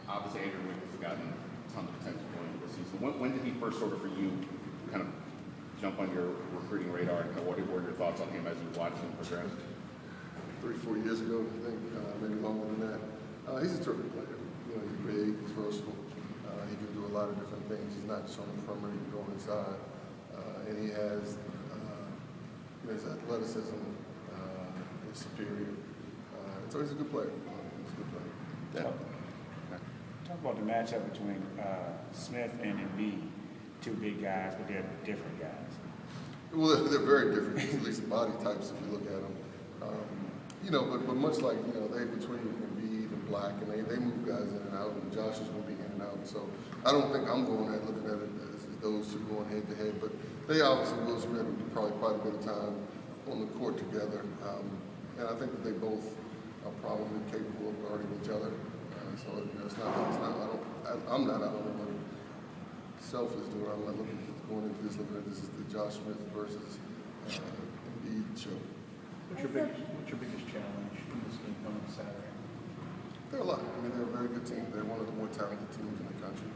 Obviously, Andrew Wiggins has gotten tons of attention going into the season. When did he first sort of, for you, kind of jump on your recruiting radar, and what were your thoughts on him as you watched him progress? 3-4 years ago, I think, maybe longer than that. He's a terrific player. You know, he's big, he's versatile. He can do a lot of different things. He's not just on the perimeter, he can go inside. And he has his athleticism is superior. So he's a good player. He's a good player. Yeah. Talk about the matchup between Smith and Embiid, two big guys, but they're different guys. Well, they're very different, at least body types if you look at them. But much like, they between Embiid and Black, and they move guys in and out, and Josh is going to be in and out. So I don't think I'm looking at it as those two going head to head, but they obviously will spend probably quite a bit of time on the court together. And I think that they both are probably capable of guarding each other. So I'm not, I don't know what Self is doing. I'm not going into this looking at this as the Josh Smith versus Embiid show. What's your biggest challenge in this game coming Saturday? There are a lot. I mean, they're a very good team. They're one of the more talented teams in the country.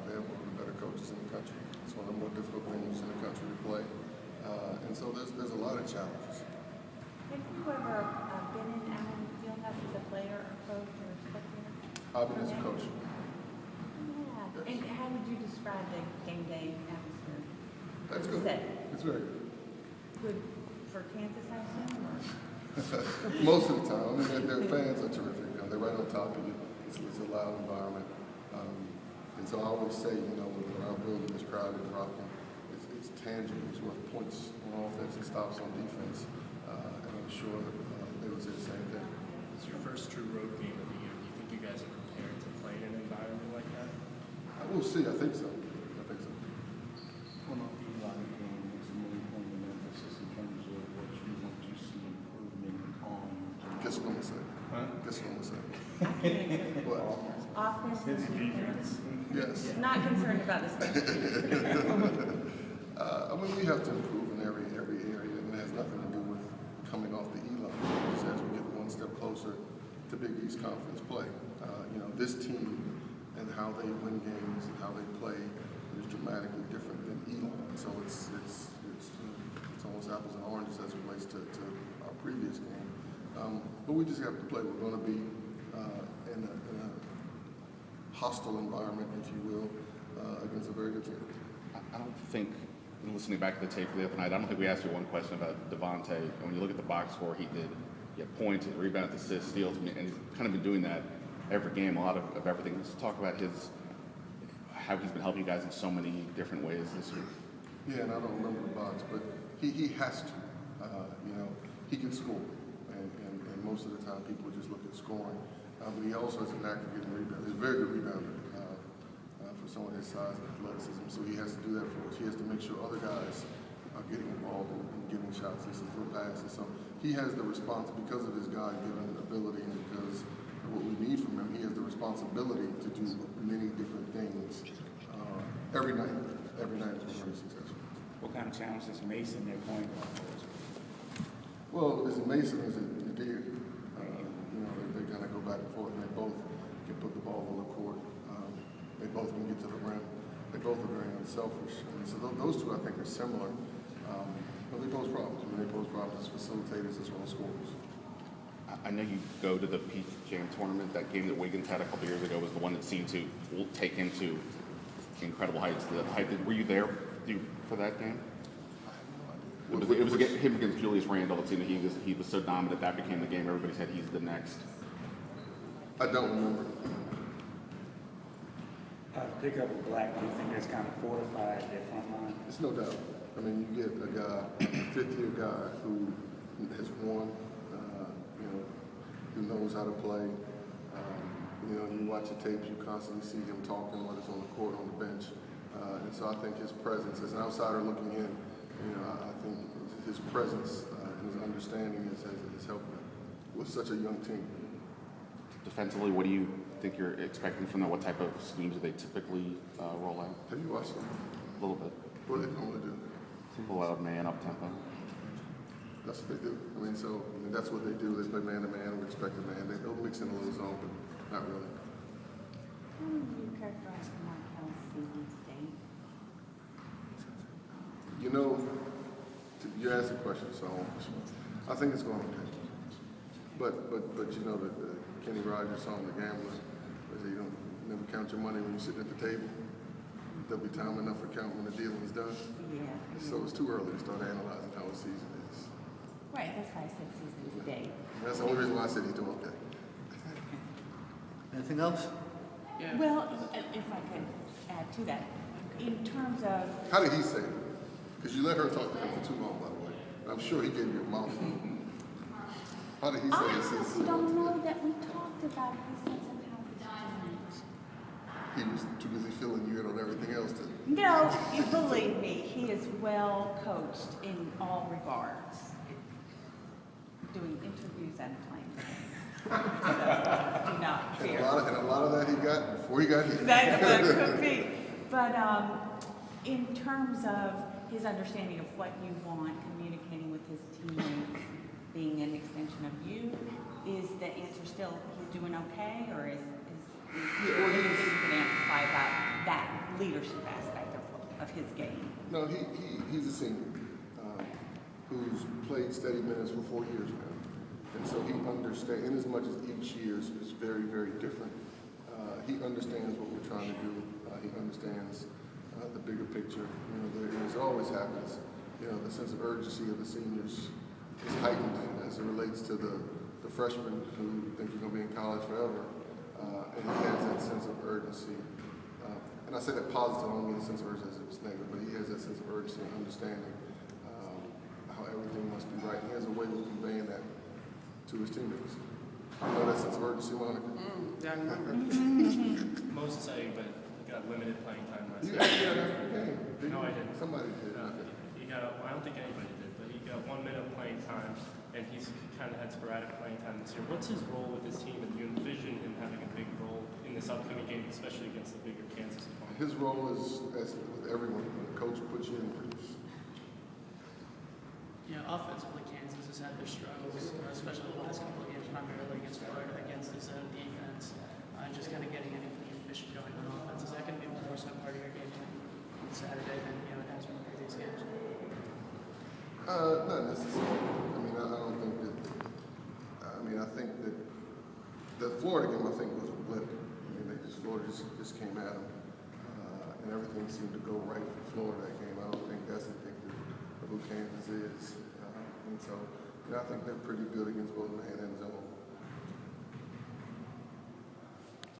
They have one of the better coaches in the country. It's one of the more difficult venues in the country to play. And so there's a lot of challenges. Have you ever been in Allen Fieldhouse as a player or coach or spectator? I've been as a coach. Yeah. Yes. And how would you describe the game day atmosphere? That's good. It's very good. Good for Kansas, I assume? Or? Most of the time. I mean, their fans are terrific. They're right on top of you. It's a loud environment. And so I always say, when our building is crowded and rocking, it's tangible. It's worth points on offense and stops on defense. And I'm sure they would say the same thing. It's your first true road game of the year. Do you think you guys are prepared to play in an environment like that? We'll see. I think so. Well, not the Eli game is the main point of emphasis in terms of what you want to see improvement on. Guess what I'm going to say? Huh? Guess what I'm going to say? What? What? Offense and defense. Yes. Not concerned about the special teams. I mean, we have to improve in every area, and it has nothing to do with coming off the Eli. Just as we get one step closer to Big East Conference play. This team and how they win games and how they play is dramatically different than Eli. So it's almost apples and oranges as it relates to our previous game. But we just have to play. We're going to be in a hostile environment, if you will, against a very good team. I don't think, listening back to the tape the other night, I don't think we asked you one question about Devontae. And when you look at the box score, he had points, rebounds, assists, steals, and he's kind of been doing that every game, a lot of everything. Let's talk about how he's been helping you guys in so many different ways this year. Yeah, and I don't remember the box, but he has to. He can score, and most of the time people just look at scoring. But he also has a knack for getting rebounds. He's a very good rebounder for someone his size and athleticism. So he has to do that for us. He has to make sure other guys are getting involved and getting shots and some through passes. So he has the response because of his God-given ability and because of what we need from him. He has the responsibility to do many different things every night. Every night is very successful. What kind of challenge is Mason their point guard? Well, as Mason is a Nadir. They kind of go back and forth, and they both can put the ball on the court. They both can get to the rim. They both are very unselfish. And so those two, I think, are similar. But they pose problems. They pose problems as facilitators as well as scorers. I know you go to the Peach Jam tournament. That game that Wiggins had a couple years ago was the one that seemed to take him to incredible heights. Were you there for that game? It was him against Julius Randle. It seemed that he was so dominant that became the game. Everybody said he's the next. I don't remember. Pick up with Black, do you think that's kind of fortified their front line? It's no doubt. I mean, you get a guy, a fifth-year guy who has won, who knows how to play. You watch the tapes, you constantly see him talking, whether it's on the court, on the bench. And so I think his presence, as an outsider looking in, I think his presence and his understanding has helped with such a young team. Defensively, what do you think you're expecting from them? What type of schemes do they typically roll out? Have you watched them? A little bit. What do they normally do? Pull out man, up tempo. That's what they do. That's what they do. They play man-to-man. We expect a man. They'll mix in a little zone, but not really. How would you characterize Markel's season to date? You know, you asked a question, so I think it's going okay. But you know that Kenny Rogers song, The Gambler, where you don't never count your money when you're sitting at the table. There'll be time enough for count when the deal is done. Yeah. So it's too early to start analyzing how his season is. Right, that's why I said season to date. That's the only reason why I said he's doing okay. Anything else? Well, if I could add to that, in terms of, How did he say it? Because you let her talk to him for too long, by the way. I'm sure he gave you a mouthful. How did he say I his honestly don't know that we talked about his sense of how he's doing. He was too busy filling you in on everything else to No, you believe me, he is well coached in all regards. Doing interviews and playing. So, do not fear. and a lot of that he got before he got here. That could be. But in terms of his understanding of what you want, communicating with his teammates, being an extension of you, is the answer still he's doing okay, or is there anything you can amplify about that leadership aspect of his game? No, he's a senior who's played steady minutes for 4 years now. And so he understands, in as much as each year is very, very different, he understands what we're trying to do. He understands the bigger picture. You know, as always happens, you know, the sense of urgency of the seniors is heightened as it relates to the freshmen who think you're going to be in college forever. And he has that sense of urgency. And I say that positive, I don't mean the sense of urgency as if it's negative, but he has that sense of urgency and understanding how everything must be right. And he has a way of conveying that to his teammates. You know that sense of urgency, Monica? Yeah, I remember. Moses, but he got limited playing time last You year. actually had after the game. No, I didn't. Somebody did. He got, well, I don't think anybody did, but he got 1 minute of playing time, and he's kind of had sporadic playing time this year. What's his role with his team, and do you envision him having a big role in this upcoming game, especially against the bigger Kansas opponent? His role is, as with everyone, when the coach puts you in, produce. Yeah, offensively, Kansas has had their struggles, especially the last couple of games, primarily against Florida, against the zone defense, just kind of getting anything efficient going on offense. Is that going to be more so part of your game plan on Saturday than it has been in previous games? Not necessarily. I mean, I don't think that. I mean, I think that the Florida game, I think, was a blip. I mean, Florida just came at them, and everything seemed to go right for Florida that game. I don't think that's indicative of who Kansas is, and so I think they're pretty good against both man and zone.